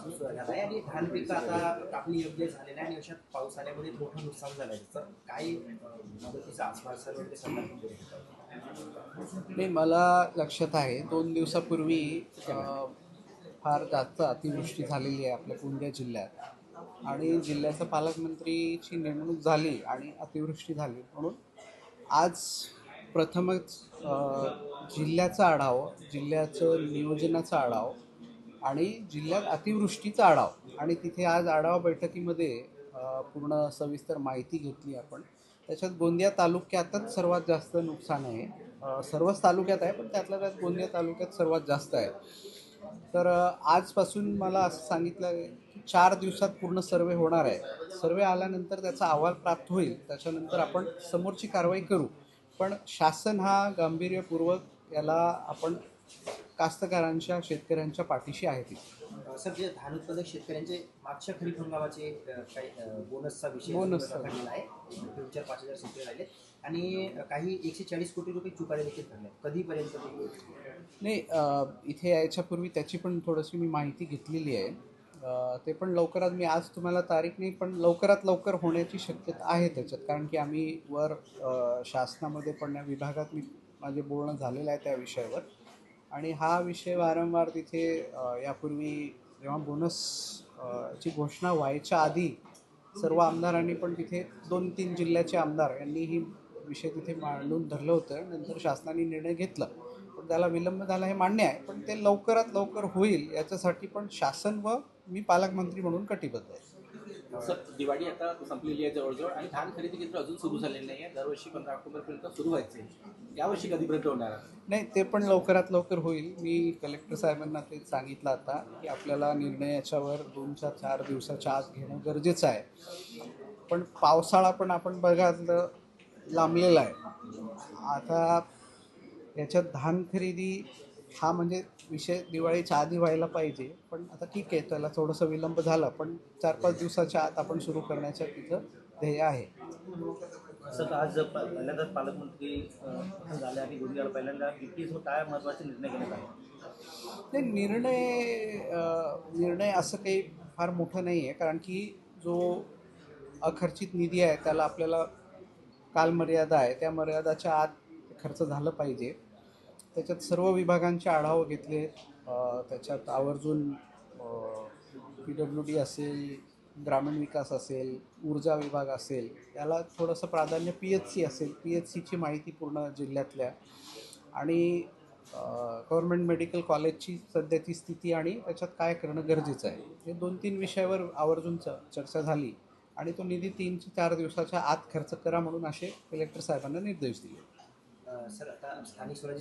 झाला आहे आणि धान पिकं आता कापणी योग्य झालेलं आहे आणि अशात पाऊस आल्यामुळे मोठं नुकसान झालं आहे. तर काही मदतीचं आश्वासन वगैरे सरकारकडून देण्यात येतं? नाही, मला लक्षात आहे 2 दिवसापूर्वी फार जास्त अतिवृष्टी झालेली आहे आपल्या गोंदिया जिल्ह्यात आणि जिल्ह्याचा पालकमंत्रीची नेमणूक झाली आणि अतिवृष्टी झाली म्हणून आज प्रथमच जिल्ह्याचा आढावा, जिल्ह्याचं नियोजनाचा आढावा आणि जिल्ह्यात अतिवृष्टीचा आढावा आणि तिथे आज आढावा बैठकीमध्ये पूर्ण सविस्तर माहिती घेतली आपण. त्याच्यात गोंदिया तालुक्यातच सर्वात जास्त नुकसान आहे. सर्वच तालुक्यात आहे पण त्यातल्या त्यात गोंदिया तालुक्यात सर्वात जास्त आहे. तर आजपासून मला असं सांगितलं की 4 दिवसात पूर्ण सर्वे होणार आहे. सर्वे आल्यानंतर त्याचा अहवाल प्राप्त होईल, त्याच्यानंतर आपण समोरची कारवाई करू. पण शासन हा गांभीर्यपूर्वक याला आपण कास्तकारांच्या शेतकऱ्यांच्या पाठीशी आहे ती. सर, जे धान उत्पादक शेतकऱ्यांचे मागच्या खरीप हंगामाचे काही बोनसचा विषय बोनस घडलेला आहे. 4,000-5,000 शेतकरी राहिले आणि काही 140 कोटी रुपये चुकारे देखील ठरले. कधीपर्यंत नाही, इथे यायच्यापूर्वी त्याची पण थोडीशी मी माहिती घेतलेली आहे. ते पण लवकरात, मी आज तुम्हाला तारीख नाही पण लवकरात लवकर होण्याची शक्यता आहे त्याच्यात. कारण की आम्ही वर शासनामध्ये पण या विभागात माझे बोलणं झालेलं आहे त्या विषयावर आणि हा विषय वारंवार तिथे यापूर्वी जेव्हा बोनस ची घोषणा व्हायच्या आधी सर्व आमदारांनी पण तिथे 2-3 जिल्ह्याचे आमदार यांनी ही विषय तिथे मांडून धरलं होतं. नंतर शासनाने निर्णय घेतला पण त्याला विलंब झाला हे मान्य आहे, पण ते लवकरात लवकर होईल याच्यासाठी पण शासन व मी पालकमंत्री म्हणून कटिबद्ध आहे. सर, दिवाळी आता संपलेली आहे जवळजवळ आणि धान खरेदी केंद्र अजून सुरू झालेलं नाही आहे. दरवर्षी 15 ऑक्टोबरपर्यंत सुरू व्हायचे, यावर्षी कधीपर्यंत होणार आहे? नाही, ते पण लवकरात लवकर होईल. मी कलेक्टर साहेबांना ते सांगितलं आता की आपल्याला निर्णय याच्यावर 2-4 दिवसाच्या आत घेणं गरजेचं आहे. पण पावसाळा पण आपण बघा लांबलेला आहे. आता याच्यात धान खरेदी हा म्हणजे विषय दिवाळीच्या आधी व्हायला पाहिजे, पण आता ठीक आहे, त्याला थोडंसं विलंब झाला पण 4-5 दिवसाच्या आत आपण सुरू करण्याचं तिथं ध्येय आहे. सर, आज पहिल्यांदाच पालकमंत्री झाले आणि गोंदियाला पहिल्यांदा काय महत्त्वाचे निर्णय घेण्यात आले? नाही, निर्णय असं काही फार मोठं नाही आहे, कारण की जो अखर्चित निधी आहे त्याला आपल्याला कालमर्यादा आहे, त्या मर्यादाच्या आत खर्च झालं पाहिजे. त्याच्यात सर्व विभागांचे आढावे घेतले. त्याच्यात आवर्जून PWD असेल, ग्रामीण विकास असेल, ऊर्जा विभाग असेल, त्याला थोडंसं प्राधान्य PHC असेल, PHCची माहिती पूर्ण जिल्ह्यातल्या आणि गव्हर्नमेंट मेडिकल कॉलेजची सध्याची स्थिती आणि त्याच्यात काय करणं गरजेचं आहे, हे 2-3 विषयावर आवर्जून चर्चा झाली आणि तो निधी 3-4 दिवसाच्या आत खर्च करा म्हणून असे कलेक्टर साहेबांना निर्देश दिले. सर, आता स्थानिक स्वराज्य